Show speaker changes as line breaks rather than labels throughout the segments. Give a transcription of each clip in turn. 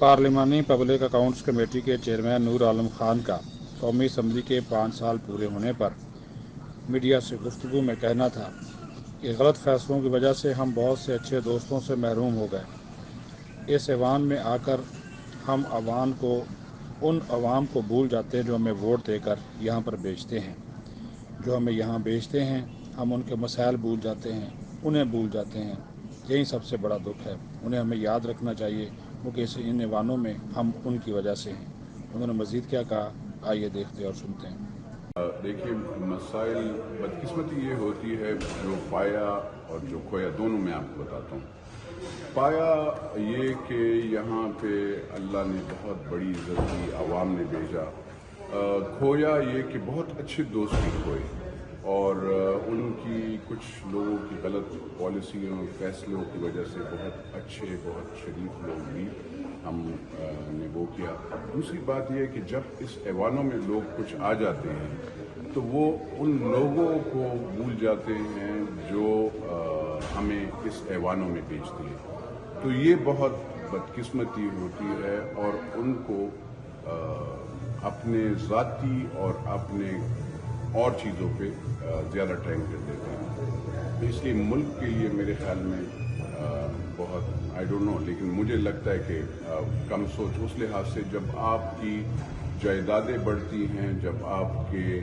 पार्लिमानी public accounts committee के chairman Noor Alam Khan का कौमी असम्बली के 5 साल पूरे होने पर मीडिया से गुफ्तगू में कहना था कि गलत फैसलों की वजह से हम बहुत से अच्छे दोस्तों से महरूम हो गए। इस ऐवान में आकर हम उन अवाम को भूल जाते हैं जो हमें वोट देकर यहाँ पर भेजते हैं। जो हमें यहाँ भेजते हैं हम उनके मसाइल भूल जाते हैं, उन्हें भूल जाते हैं। यही सबसे बड़ा दुख है। उन्हें हमें याद रखना चाहिए क्योंकि इन ऐवानों में हम उनकी वजह से हैं। उन्होंने मज़ीद क्या कहा, आइए देखते और सुनते हैं।
देखिए, मसाइल बदकिस्मती ये होती है जो पाया और जो खोया दोनों में आपको बताता हूँ। पाया ये कि यहाँ पे अल्लाह ने बहुत बड़ी इज्जत दी, आवाम ने भेजा। खोया ये कि बहुत अच्छे दोस्त भी खोए और उनकी कुछ लोगों की गलत पॉलिसियों और फैसलों की वजह से बहुत अच्छे बहुत शरीफ लोग भी हमने वो किया। दूसरी बात यह है कि जब इस ऐवानों में लोग कुछ आ जाते हैं तो वो उन लोगों को भूल जाते हैं जो हमें इस ऐवानों में भेजती है। तो ये बहुत बदकिस्मती होती है और उनको अपने ज़ाती और अपने और चीज़ों पे ज़्यादा टाइम कर देते हैं। इसलिए मुल्क के लिए मेरे ख्याल में बहुत आई डोंट नो, लेकिन मुझे लगता है कि कम सोच उस लिहाज से जब आपकी जायदादें बढ़ती हैं, जब आपके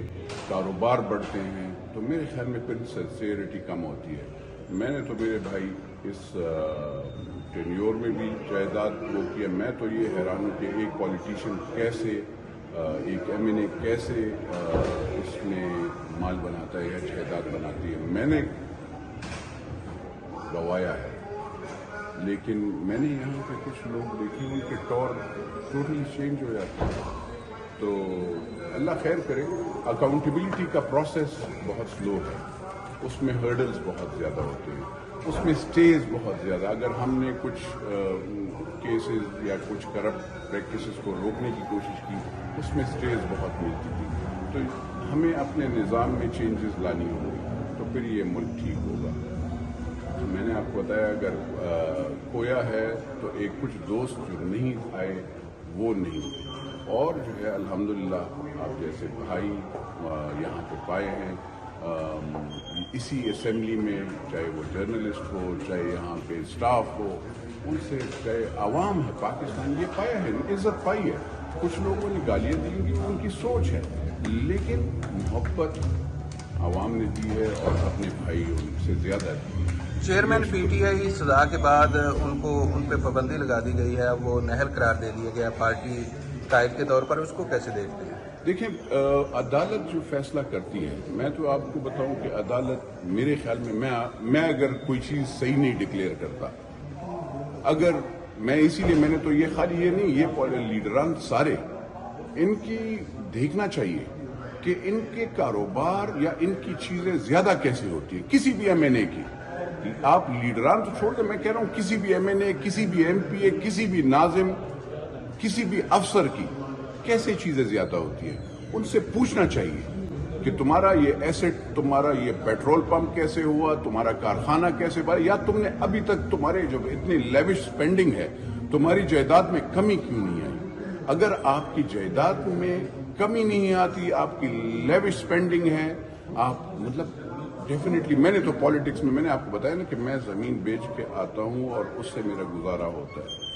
कारोबार बढ़ते हैं तो मेरे ख्याल में फिर सिंसियरिटी कम होती है। मैंने तो मेरे भाई इस टेन्योर में भी जायदाद वो किया। मैं तो ये हैरान हूँ कि एक पॉलिटिशियन कैसे एक एमएनए कैसे इसमें माल बनाता है या जायदाद बनाती है। मैंने गवाया है, लेकिन मैंने यहाँ पे कुछ लोग देखे उनके तौर टोटली चेंज हो जाते हैं। तो अल्लाह खैर करे। अकाउंटेबिलिटी का प्रोसेस बहुत स्लो है, उसमें हर्डल्स बहुत ज़्यादा होते हैं, उसमें स्टेज बहुत ज़्यादा। अगर हमने कुछ केसेस या कुछ करप्ट प्रैक्टिसेस को रोकने की कोशिश की उसमें स्टेज बहुत मिलती थी। तो हमें अपने निज़ाम में चेंजेस लानी होंगी तो फिर ये मुल्क ठीक होगा। तो मैंने आपको बताया अगर खोया है तो एक कुछ दोस्त जो नहीं आए वो नहीं, और जो है अल्हम्दुलिल्लाह आप जैसे भाई यहाँ पे पाए हैं इसी असेंबली में, चाहे वो जर्नलिस्ट हो, चाहे यहाँ पे स्टाफ हो, उनसे चाहे आवाम है पाकिस्तान, ये पाया है, इज्जत पाई है। कुछ लोगों ने गालियाँ दी होंगी, उनकी सोच है, लेकिन मोहब्बत आवाम ने दी है और अपने भाई उनसे ज़्यादा दी है।
चेयरमैन पीटीआई सजा के बाद उन पे पाबंदी लगा दी गई है, वो नहल करार दे दिया गया पार्टी कायद के तौर पर, उसको कैसे देखते हैं?
देखिए, अदालत जो फैसला करती है, मैं तो आपको बताऊं कि अदालत मेरे ख्याल में मैं अगर कोई चीज़ सही नहीं डिक्लेयर करता, अगर मैं इसीलिए मैंने तो ये खाली ये नहीं, ये लीडरान सारे इनकी देखना चाहिए कि इनके कारोबार या इनकी चीज़ें ज़्यादा कैसे होती है किसी भी एमएनए की। आप लीडरान तो छोड़ दे, मैं कह रहा हूँ किसी भी एमएनए, किसी भी एमपीए, किसी भी नाजिम, किसी भी अफसर की कैसे चीजें ज्यादा होती है। उनसे पूछना चाहिए कि तुम्हारा ये एसेट, तुम्हारा ये पेट्रोल पंप कैसे हुआ, तुम्हारा कारखाना कैसे बना, या तुमने अभी तक तुम्हारे जब इतनी लेविश स्पेंडिंग है तुम्हारी जायदाद में कमी क्यों नहीं आई। अगर आपकी जायदाद में कमी नहीं आती, आपकी लेविश स्पेंडिंग है, आप मतलब डेफिनेटली, मैंने तो पॉलिटिक्स में मैंने आपको बताया ना कि मैं जमीन बेच के आता हूं और उससे मेरा गुजारा होता है।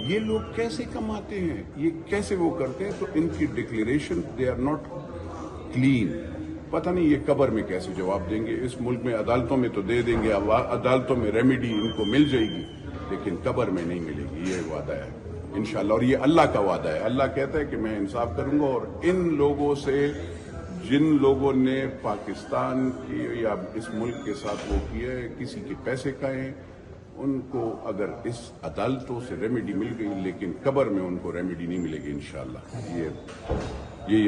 ये लोग कैसे कमाते हैं, ये कैसे वो करते हैं, तो इनकी declaration they are not clean. पता नहीं ये कब्र में कैसे जवाब देंगे। इस मुल्क में अदालतों में तो दे देंगे, अदालतों में रेमेडी इनको मिल जाएगी, लेकिन कब्र में नहीं मिलेगी। ये वादा है इंशाल्लाह, और ये अल्लाह का वादा है। अल्लाह कहता है कि मैं इंसाफ करूंगा, और इन लोगों से जिन लोगों ने पाकिस्तान की या इस मुल्क के साथ वो किया है, किसी के पैसे खाए, उनको अगर इस अदालतों से रेमेडी मिल गई, लेकिन कब्र में उनको रेमेडी नहीं मिलेगी इंशाल्लाह। ये